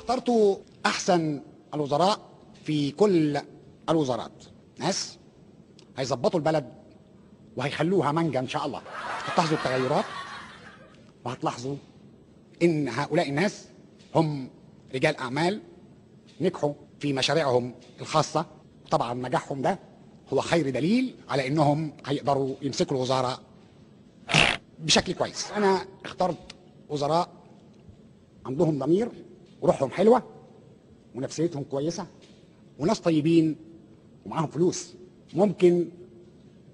اخترت احسن الوزراء في كل الوزارات، ناس هيظبطوا البلد وهيخلوها منجا ان شاء الله. هتلاحظوا التغيرات وهتلاحظوا ان هؤلاء الناس هم رجال اعمال نجحوا في مشاريعهم الخاصه، طبعا نجاحهم ده هو خير دليل على انهم هيقدروا يمسكوا الوزاره بشكل كويس. انا اخترت وزراء عندهم ضمير وروحهم حلوه ونفسيتهم كويسه وناس طيبين ومعاهم فلوس، ممكن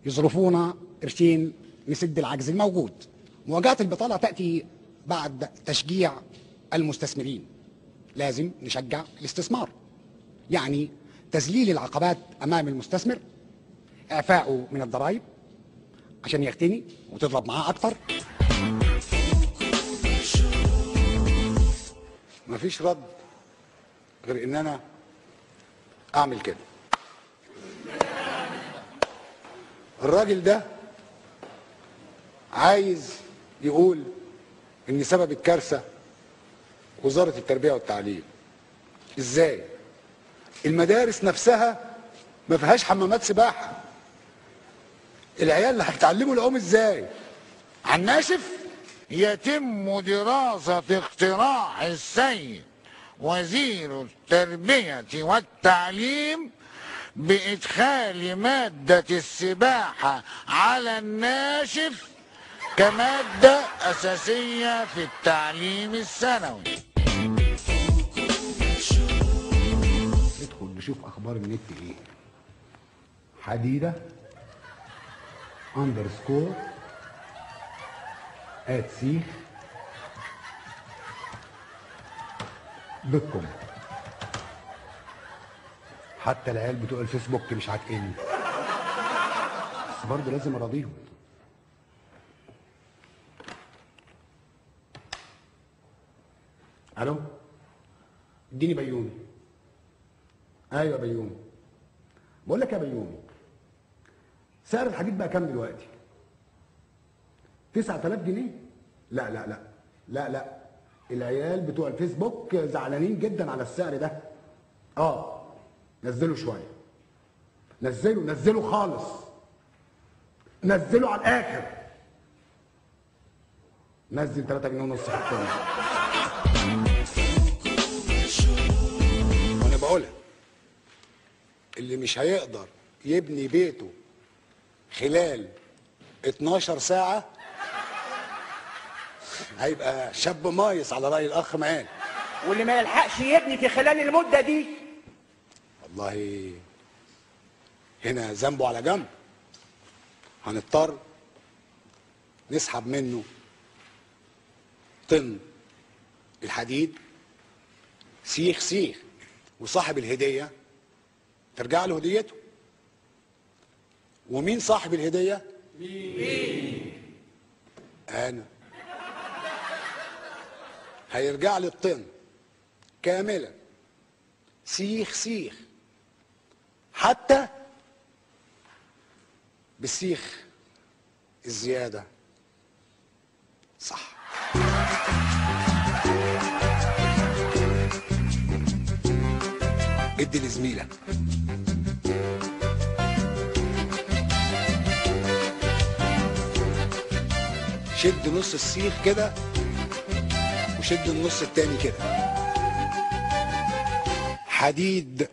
يظرفونا قرشين نسد العجز الموجود. مواجهه البطاله تاتي بعد تشجيع المستثمرين. لازم نشجع الاستثمار، يعني تذليل العقبات امام المستثمر، اعفائه من الضرائب عشان يغتني وتضرب معاه اكتر. مفيش رد غير ان انا اعمل كده. الراجل ده عايز يقول ان سبب الكارثه وزاره التربيه والتعليم. ازاي؟ المدارس نفسها ما فيهاش حمامات سباحه. العيال اللي هيتعلموا العوم ازاي؟ على الناشف. يتم دراسة اقتراح السيد وزير التربية والتعليم بإدخال مادة السباحة على الناشف كمادة أساسية في التعليم الثانوي. ندخل نشوف اخبار النت ايه. حديده _ @سيخ .com. حتى العيال بتوع الفيسبوك مش عاتقيني، بس برضه لازم اراضيهم. الو، اديني بيومي. ايوه بيومي. بقول لك يا بيومي، سعر الحديد بقى كام دلوقتي؟ 9000 جنيه؟ لا لا لا لا لا، العيال بتوع الفيسبوك زعلانين جدا على السعر ده. نزلوا شويه، نزلوا خالص، نزلوا على الاخر. نزل 3 جنيه ونص في الطن. وانا بقولها، اللي مش هيقدر يبني بيته خلال 12 ساعة هيبقى شاب مايص على رأي الأخ ما قال. واللي ما يلحقش يبني في خلال المدة دي والله هنا ذنبه على جنب، هنضطر نسحب منه طن الحديد سيخ، وصاحب الهدية ترجع له هديته. ومين صاحب الهدية؟ مين؟ أنا. هيرجع لي الطن كاملا سيخ، حتى بالسيخ الزيادة. صح. ادي لزميلك. شد نص السيخ كده وشد النص التاني كده. حديد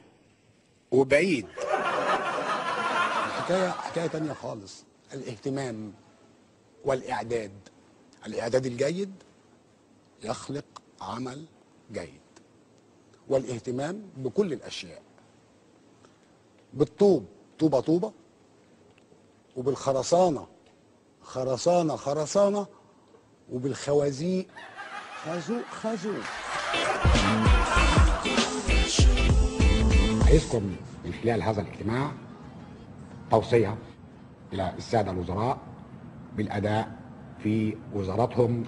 وبعيد. حكاية تانية خالص. الاهتمام والإعداد. الإعداد الجيد يخلق عمل جيد. والاهتمام بكل الأشياء. بالطوب طوبة، وبالخرسانة خرسانة، وبالخوازيق خازوق. عايزكم من خلال هذا الاجتماع توصية إلى السادة الوزراء بالأداء في وزاراتهم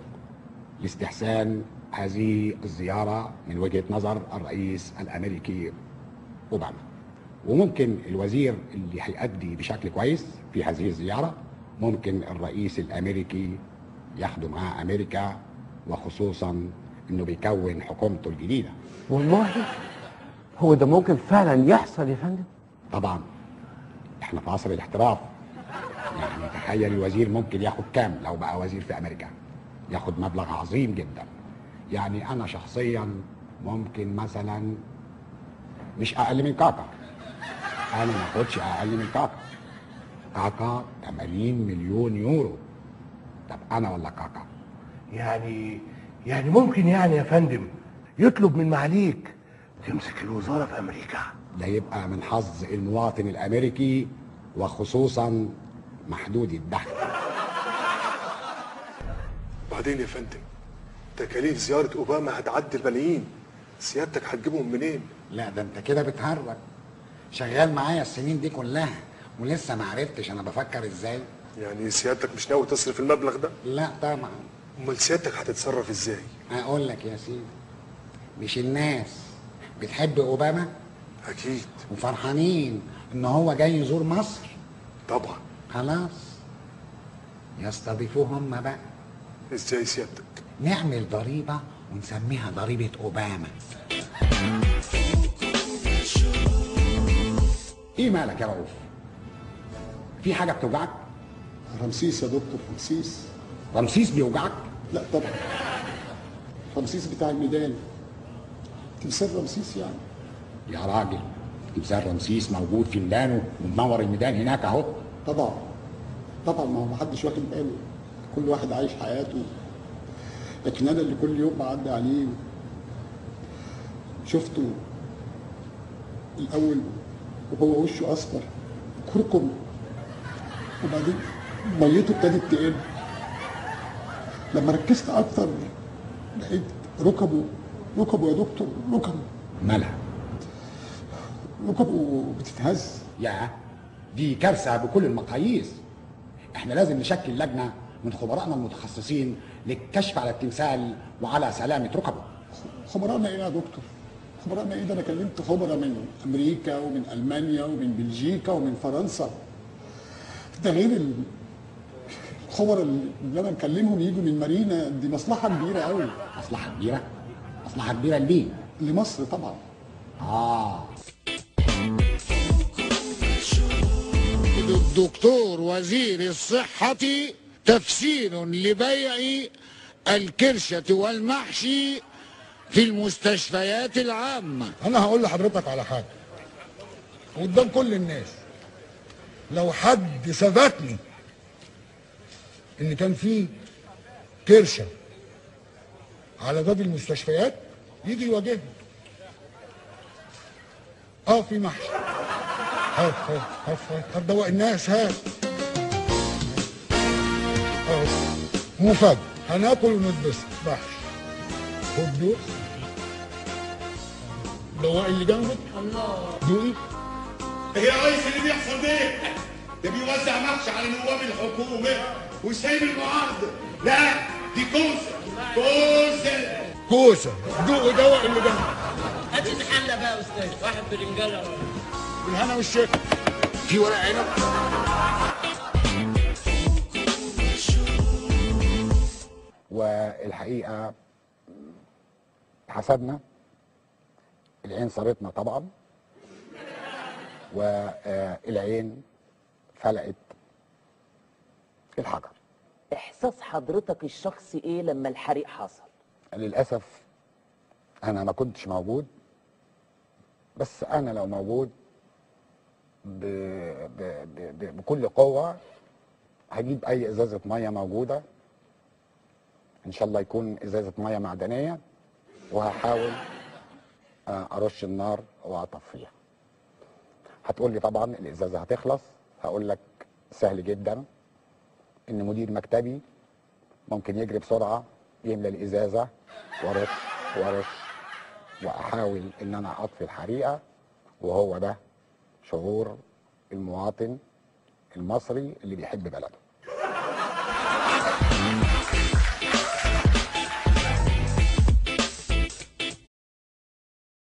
لاستحسان هذه الزيارة من وجهة نظر الرئيس الأمريكي أوباما. وممكن الوزير اللي هيأدي بشكل كويس في هذه الزيارة ممكن الرئيس الأمريكي ياخدوا معاه أمريكا، وخصوصا انه بيكون حكومته الجديده. والله هو ده ممكن فعلا يحصل يا فندم؟ طبعا احنا في عصر الاحتراف. يعني تخيل الوزير ممكن ياخد كام لو بقى وزير في امريكا؟ ياخد مبلغ عظيم جدا. يعني انا شخصيا ممكن مثلا مش اقل من كاكا. انا ما اخدش اقل من كاكا. كاكا 80 مليون يورو. طب انا ولا كاكا؟ يعني ممكن يعني يا فندم يطلب من معاليك تمسك الوزارة في أمريكا؟ ده يبقى من حظ المواطن الامريكي وخصوصا محدود الدخل. بعدين يا فندم تكاليف زيارة أوباما هتعدي الملايين، سيادتك هتجيبهم منين؟ لا ده انت كده بتهرج. شغال معايا السنين دي كلها ولسه ما عرفتش انا بفكر ازاي. يعني سيادتك مش ناوي تصرف المبلغ ده؟ لا طبعا. امال سيادتك هتتصرف ازاي؟ اقول لك يا سيدي، مش الناس بتحب اوباما اكيد وفرحانين ان هو جاي يزور مصر؟ طبعا. خلاص يستضيفوه هم بقى. ازاي سيادتك؟ نعمل ضريبة ونسميها ضريبة اوباما. ايه مالك يا رؤوف؟ في حاجة بتوجعك؟ رمسيس يا دكتور، رمسيس. رمسيس بيوجعك؟ لا طبعا، رمسيس بتاع الميدان، تمثال رمسيس يعني. يا راجل تمثال رمسيس موجود في ميدانه ومنور الميدان هناك اهو. طبعا طبعا، ما هو محدش واخد باله، كل واحد عايش حياته. لكن انا اللي كل يوم بعدي عليه شفته الاول وهو وشه اصفر كركم، وبعدين ميته ابتدت تقل. لما ركزت اكتر لقيت ركبه يا دكتور، ركبه. مالها؟ ركبه بتتهز. يا دي كارثة بكل المقاييس. احنا لازم نشكل لجنة من خبرائنا المتخصصين للكشف على التمثال وعلى سلامة ركبه. خبرائنا ايه يا دكتور؟ خبرائنا ايه؟ ده انا كلمت خبراء من امريكا ومن المانيا ومن بلجيكا ومن فرنسا. ده غير الخبراء اللي انا مكلمهم يجوا من مارينا. دي مصلحه كبيره قوي. مصلحة كبيرة؟ مصلحة كبيرة لمين؟ لمصر طبعا. الدكتور وزير الصحة تفسير لبيع الكرشة والمحشي في المستشفيات العامة. انا هقول لحضرتك على حاجه قدام كل الناس. لو حد ثبتني ان كان في كرشه على باب المستشفيات يجي يواجهني. في محشي. هات دوق الناس. هات مفاجأة، هناكل ونتبسط. محشي. خد دوق. دوقي اللي جنبك. الله. دوقي. ايه يا ريس اللي بيحصل ده بيوزع محشي على نواب الحكومه وسايب المعارضه. لا دي كوسه. دوقي دوق اللي جنبك. هات الحله بقى يا استاذ، واحد برنجاله بالهنا والشفا. في ورق عنب. والحقيقة حسبنا العين صارتنا طبعا، والعين فلقت الحجر. احساس حضرتك الشخصي ايه لما الحريق حصل؟ للأسف أنا ما كنتش موجود، بس أنا لو موجود بكل قوة هجيب أي إزازة مية موجودة، إن شاء الله يكون إزازة مية معدنية، وهحاول أرش النار وأطفيها. هتقول لي طبعا الإزازة هتخلص. هقول لك سهل جدا، إن مدير مكتبي ممكن يجري بسرعة يملى الإزازة ورش وأحاول إن أنا أطفي الحريقة. وهو ده شعور المواطن المصري اللي بيحب بلده.